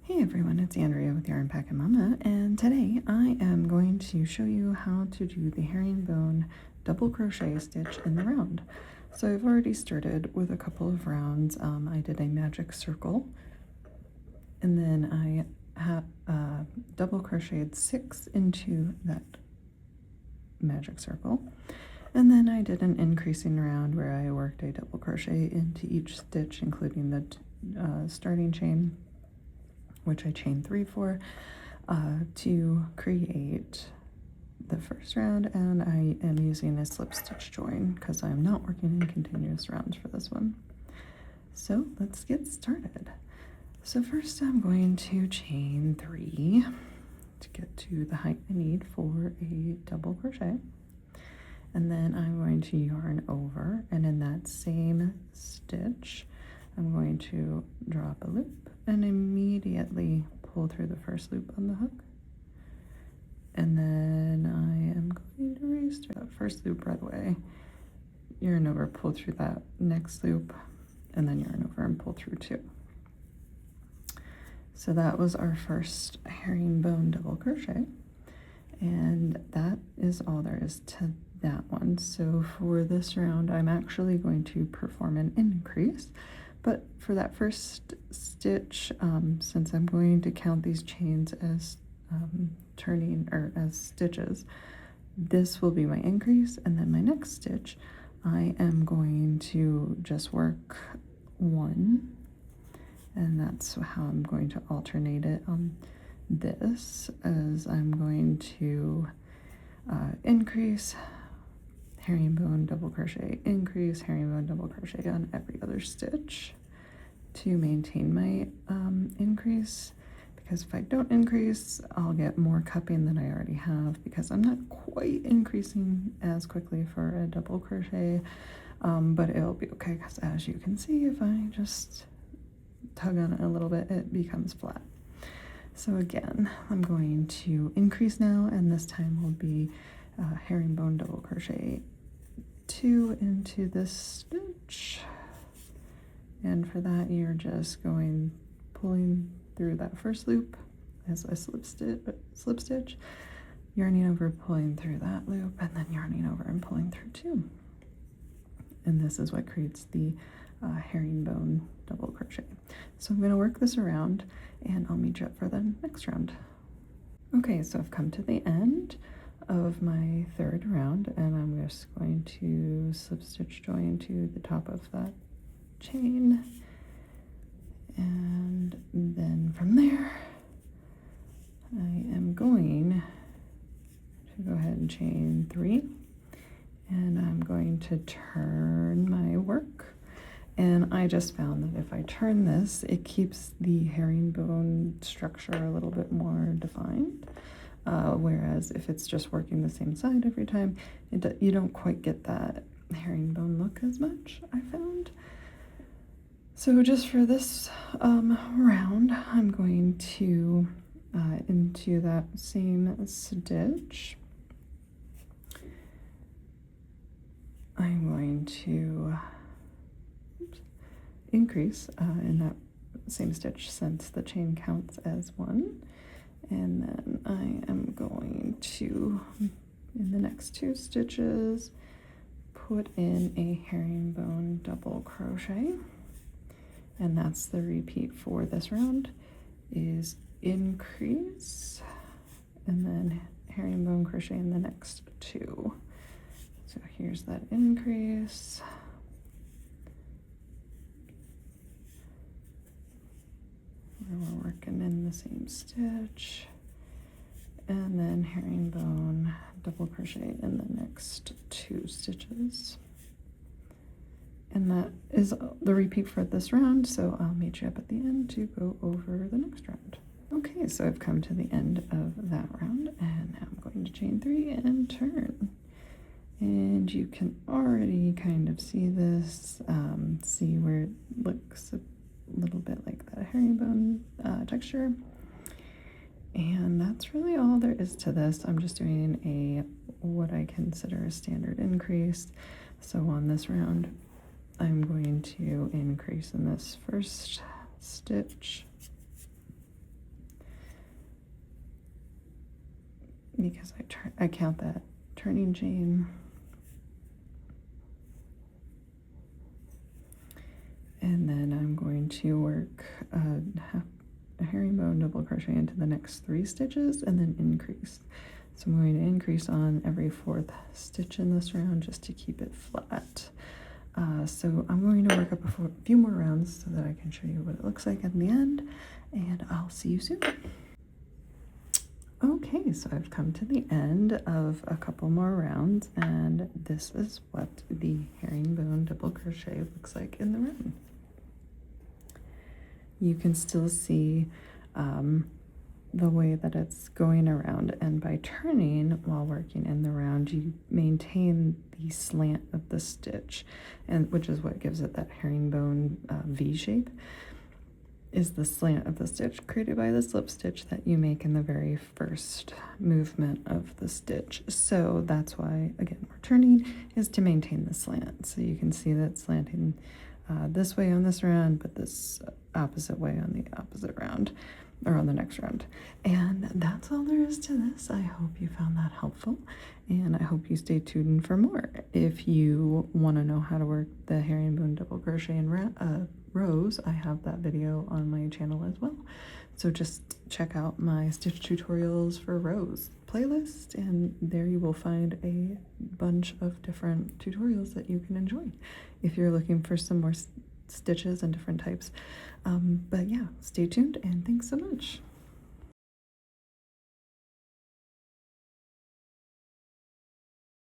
Hey everyone, it's Andrea with Yarn Packin' Mama, and today I am going to show you how to do the herringbone double crochet stitch in the round. So I've already started with a couple of rounds. I did a magic circle, and then I double crocheted 6 into that magic circle, and then I did an increasing round where I worked a double crochet into each stitch, including the starting chain, which I chained 3 for, to create the first round, and I am using a slip stitch join because I'm not working in continuous rounds for this one. So let's get started. So first I'm going to chain 3 to get to the height I need for a double crochet, and then I'm going to yarn over, and in that same stitch I'm going to drop a loop and immediately pull through the first loop on the hook, and then I am going to restart that first loop right away, yarn over, pull through that next loop, and then yarn over and pull through 2. So that was our first herringbone double crochet, and that is all there is to that one. So for this round I'm actually going to perform an increase. But for that first stitch, since I'm going to count these chains as turning or as stitches, this will be my increase, and then my next stitch I am going to just work 1, and that's how I'm going to alternate it on this, as I'm going to increase, herringbone double crochet, increase, herringbone double crochet on every other stitch to maintain my increase, because if I don't increase I'll get more cupping than I already have, because I'm not quite increasing as quickly for a double crochet, but it'll be okay, because as you can see, if I just tug on it a little bit it becomes flat. So again, I'm going to increase now, and this time will be herringbone double crochet 2 into this stitch, and for that you're just pulling through that first loop as a slip stitch, yarning over, pulling through that loop, and then yarning over and pulling through 2, and this is what creates the herringbone double crochet. So I'm going to work this around, and I'll meet you up for the next round. Okay, so I've come to the end of my 3rd round, and I'm just going to slip stitch join to the top of that chain, and then from there I am going to go ahead and chain 3, and I'm going to turn my work, and I just found that if I turn this it keeps the herringbone structure a little bit more defined. Whereas if it's just working the same side every time, you don't quite get that herringbone look as much, I found. So just for this round, I'm going to, into that same stitch, I'm going to increase in that same stitch, since the chain counts as 1. And then I am going to, in the next 2 stitches, put in a herringbone double crochet, and that's the repeat for this round, is increase and then herringbone crochet in the next 2. So here's that increase, we're working in the same stitch, and then herringbone double crochet in the next 2 stitches, and that is the repeat for this round. So I'll meet you up at the end to go over the next round. Okay, so I've come to the end of that round, and now I'm going to chain 3 and turn, and you can already kind of see this, see where it looks a little bit like that herringbone texture, and that's really all there is to this. I'm just doing what I consider a standard increase. So on this round I'm going to increase in this first stitch, because I count that turning chain. And then I'm going to work a herringbone double crochet into the next 3 stitches and then increase. So I'm going to increase on every 4th stitch in this round just to keep it flat. So I'm going to work up a few more rounds so that I can show you what it looks like at the end, and I'll see you soon. Okay, so I've come to the end of a couple more rounds, and this is what the herringbone double crochet looks like in the round. You can still see the way that it's going around, and by turning while working in the round, you maintain the slant of the stitch, and which is what gives it that herringbone V shape, is the slant of the stitch created by the slip stitch that you make in the very first movement of the stitch. So that's why, again, we're turning is to maintain the slant. So you can see that slanting this way on this round, but this opposite way on the opposite round, or on the next round. And that's all there is to this. I hope you found that helpful, and I hope you stay tuned for more. If you want to know how to work the herringbone double crochet in rows, I have that video on my channel as well. So just check out my stitch tutorials for rows playlist, and there you will find a bunch of different tutorials that you can enjoy if you're looking for some more stitches and different types. But yeah, stay tuned, and thanks so much.